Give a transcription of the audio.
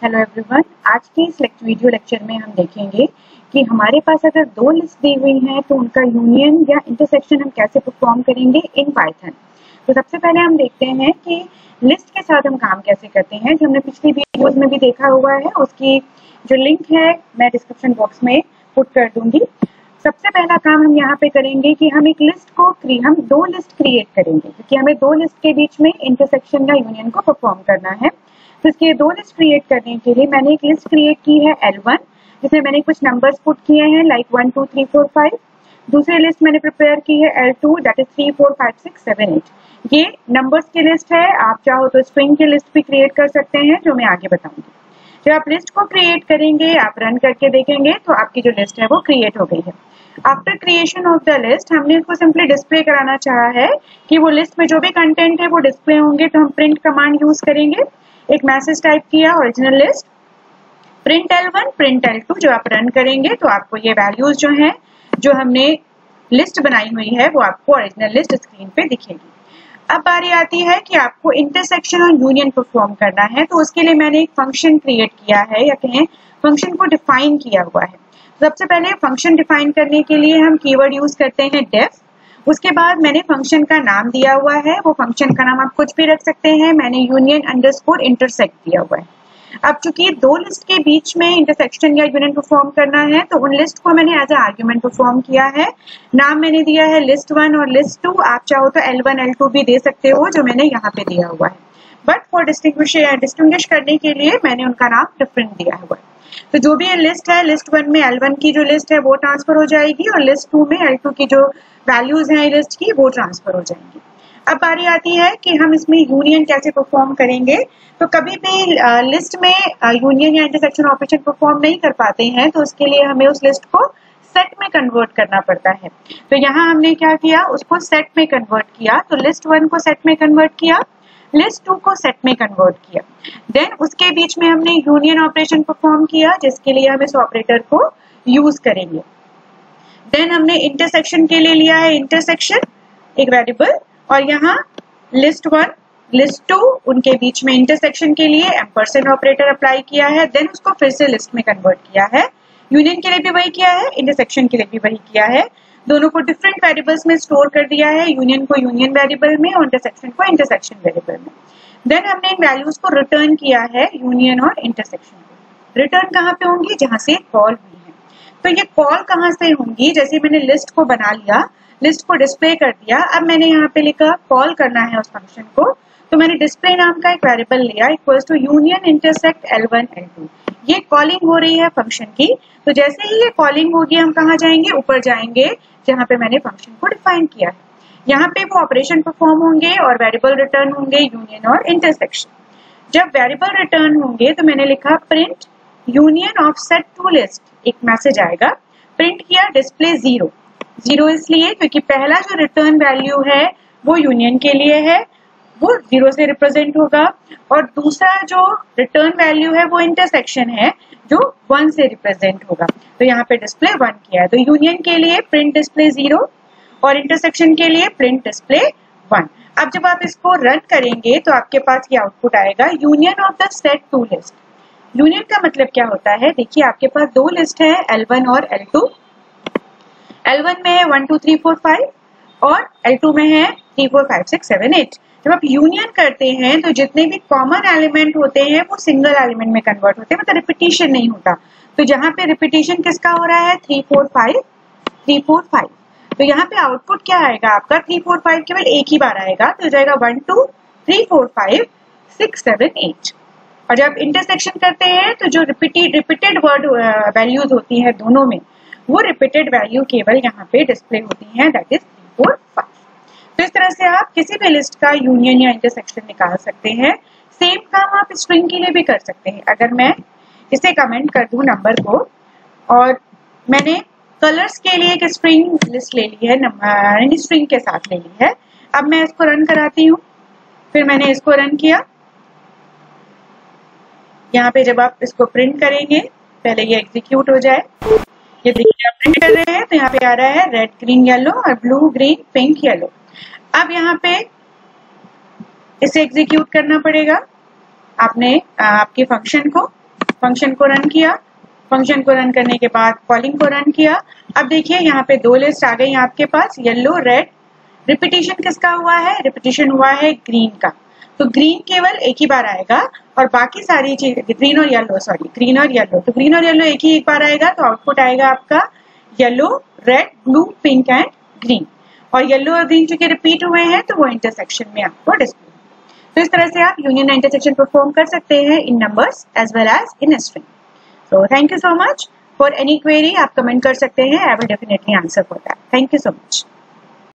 Hello everyone, आज के इस वीडियो लेक्चर में हम देखेंगे कि हमारे पास अगर दो लिस्ट दी हुई हैं तो उनका यूनियन या इंटरसेक्शन हम कैसे परफॉर्म करेंगे इन पाइथन। तो सबसे पहले हम देखते हैं कि लिस्ट के साथ हम काम कैसे करते हैं, जो हमने पिछली वीडियोस में भी देखा हुआ है। उसकी जो लिंक है मैं डिस्क्रिप्शन बॉक्स में पुट कर दूंगी। सबसे पहला काम हम यहाँ पे करेंगे कि हम एक लिस्ट को हम दो लिस्ट क्रिएट करेंगे, क्योंकि हमें दो लिस्ट के बीच में इंटरसेक्शन या यूनियन को परफॉर्म करना है। तो इसके दो लिस्ट क्रिएट करने के लिए मैंने एक लिस्ट क्रिएट की है L1, जिसमें मैंने कुछ नंबर्स पुट किए हैं लाइक 1 2 3 4 5। दूसरी लिस्ट मैंने प्रिपेयर की है L2, दैट इज 3 4 5 6 7 8। ये नंबर्स की लिस्ट है। आप चाहो तो स्ट्रिंग की लिस्ट भी क्रिएट कर सकते हैं, जो मैं आगे बताऊंगी। जब आप लिस्ट को क्रिएट करेंगे, आप रन करके देखेंगे तो आपकी जो लिस्ट है वो क्रिएट हो गई है। After creation of the list हमने इसको सिंपली डिस्प्ले कराना चाहा है कि वो लिस्ट में जो भी कंटेंट है वो डिस्प्ले होंगे, तो हम प्रिंट कमांड यूज करेंगे। एक मैसेज टाइप किया original list, print L1 print L2। जो आप रन करेंगे तो आपको ये वैल्यूज जो हैं, जो हमने लिस्ट बनाई हुई है, वो आपको ओरिजिनल लिस्ट स्क्रीन पे दिखेगी। अब बारी आती है कि आपको इंटरसेक्शन और यूनियन परफॉर्म करना है, तो उसके लिए मैंने एक फंक्शन क्रिएट किया है, या कहें फंक्शन को डिफाइन किया हुआ है। सबसे पहले फंक्शन डिफाइन करने के लिए हम कीवर्ड यूज करते हैं डेफ। उसके बाद मैंने फंक्शन का नाम दिया हुआ है, वो फंक्शन का नाम आप कुछ भी रख सकते हैं। मैंने यूनियन अंडरस्कोर इंटरसेक्ट दिया हुआ है। अब चूंकि दो लिस्ट के बीच में इंटरसेक्शन या यूनियन परफॉर्म करना है, तो उन लिस्ट को मैंने एज ए आर्ग्यूमेंट परफॉर्म किया है। नाम मैंने दिया है list1 और list2। आप चाहो तो L1 L2 भी दे सकते हो, जो मैंने यहाँ पे दिया हुआ है। बट फॉर डिस्टिंग्विश करने के लिए मैंने उनका नाम डिफरेंट दिया हुआ है। तो जो भी ये लिस्ट है, list1 में L1 की जो लिस्ट है वो ट्रांसफर हो जाएगी, और list2 में L2 की जो वैल्यूज हैं लिस्ट की वो ट्रांसफर हो जाएंगी। अब बारी आती है कि हम इसमें यूनियन कैसे परफॉर्म करेंगे। तो कभी भी लिस्ट में यूनियन या इंटरसेक्शन ऑपरेशन परफॉर्म नहीं कर पाते हैं, तो उसके लिए हमें उस लिस्ट को सेट में कन्वर्ट करना पड़ता है। तो यहाँ हमने क्या किया, उसको सेट में कन्वर्ट किया। तो list1 को सेट में कन्वर्ट किया, list2 को सेट में कन्वर्ट किया। देन उसके बीच में हमने यूनियन ऑपरेशन परफॉर्म किया, जिसके लिए हम इस ऑपरेटर को यूज करेंगे। देन हमने इंटरसेक्शन के लिए लिया है इंटरसेक्शन एक वेरिएबल, और यहाँ list1 list2 उनके बीच में इंटरसेक्शन के लिए एम्परसेंड ऑपरेटर अप्लाई किया है। देन उसको फिर से लिस्ट में कन्वर्ट किया है। यूनियन के लिए भी वही किया है, इंटरसेक्शन के लिए भी वही किया है। दोनों को डिफरेंट वेरिएबल्स में स्टोर कर दिया है, यूनियन को यूनियन वेरिएबल में और इंटरसेक्शन को इंटरसेक्शन वेरिएबल में। देन हमने इन वैल्यूज को रिटर्न किया है, यूनियन और इंटरसेक्शन को। रिटर्न कहाँ पे होंगी, जहां से कॉल हुई है। तो ये कॉल कहाँ से होंगी, जैसे मैंने लिस्ट को बना लिया, लिस्ट को डिस्प्ले कर दिया। अब मैंने यहाँ पे लिखा कॉल करना है उस फंक्शन को, तो मैंने डिस्प्ले नाम का एक वेरिएबल लिया equals to union intersect L1 L2। ये कॉलिंग हो रही है फंक्शन की। तो जैसे ही ये कॉलिंग होगी, हम कहाँ जाएंगे, ऊपर जाएंगे, जहाँ पे मैंने फंक्शन को डिफाइन किया है। यहाँ पे वो ऑपरेशन परफॉर्म होंगे और वेरिएबल रिटर्न होंगे यूनियन और इंटरसेक्शन। जब वेरिएबल रिटर्न होंगे तो मैंने लिखा print union of set to list, एक मैसेज आएगा। प्रिंट किया डिस्प्ले 0। 0 इसलिए क्योंकि पहला जो रिटर्न वैल्यू है वो यूनियन के लिए है, वो 0 से रिप्रेजेंट होगा, और दूसरा जो रिटर्न वैल्यू है वो इंटरसेक्शन है, जो 1 से रिप्रेजेंट होगा। तो यहाँ पे डिस्प्ले 1 किया है। तो यूनियन के लिए प्रिंट डिस्प्ले 0 और इंटरसेक्शन के लिए प्रिंट डिस्प्ले 1। अब जब आप इसको रन करेंगे तो आपके पास ये आउटपुट आएगा, union of the set to list. Union का मतलब क्या होता है, देखिए आपके पास दो लिस्ट है L1 और L2। L1 में है 1 2 3 4 5 और L2 में है 3 4 5 6 7 8। जब आप यूनियन करते हैं तो जितने भी कॉमन एलिमेंट होते हैं वो सिंगल एलिमेंट में कन्वर्ट होते हैं, मतलब रिपीटिशन नहीं होता। तो जहाँ पे रिपीटिशन किसका हो रहा है, 3 4 5 3 4 5। तो यहाँ पे आउटपुट क्या आएगा आपका, 3 4 5 केवल एक ही बार आएगा, तो हो जाएगा 1 2 3 4 5 6 7 8। और जब इंटरसेक्शन करते हैं तो जो रिपीटेड वर्ड वैल्यूज होती है दोनों में, वो रिपीटेड वैल्यू केवल यहाँ पे डिस्प्ले होती है, दैट इज 3 4 5। तो इस तरह से आप किसी भी लिस्ट का यूनियन या इंटरसेक्शन निकाल सकते हैं। सेम काम आप स्ट्रिंग के लिए भी कर सकते हैं। अगर मैं इसे कमेंट कर दूं नंबर को, और मैंने कलर्स के लिए एक स्ट्रिंग लिस्ट ले ली है, स्ट्रिंग के साथ ले ली है। अब मैं इसको रन कराती हूँ, फिर मैंने इसको रन किया। यहाँ पे जब आप इसको प्रिंट करेंगे, पहले ये एग्जीक्यूट हो जाए, ये देखिए आप प्रिंट कर रहे हैं तो यहाँ पे आ रहा है रेड ग्रीन येलो और ब्लू ग्रीन पिंक येलो। अब यहाँ पे इसे एग्जीक्यूट करना पड़ेगा आपने आपके फंक्शन को। फंक्शन को रन किया, फंक्शन को रन करने के बाद कॉलिंग को रन किया। अब देखिए यहाँ पे दो लिस्ट आ गई आपके पास, येलो रेड। रिपीटिशन किसका हुआ है? रिपीटिशन हुआ है ग्रीन का, तो ग्रीन केवल एक ही बार आएगा और बाकी सारी चीज ग्रीन और येलो, सॉरी ग्रीन और येलो, तो ग्रीन और येलो एक ही एक बार आएगा, तो आउटपुट आएगा आपका yellow red blue pink and green. और येलो और ग्रीन चूंकि रिपीट हुए हैं तो वो इंटरसेक्शन में आपको डिस्प्ले। तो इस तरह से आप यूनियन इंटरसेक्शन परफॉर्म कर सकते हैं in numbers as well as in string. So thank you so much. For any query आप कमेंट कर सकते हैं, I will definitely answer for that. Thank you so much.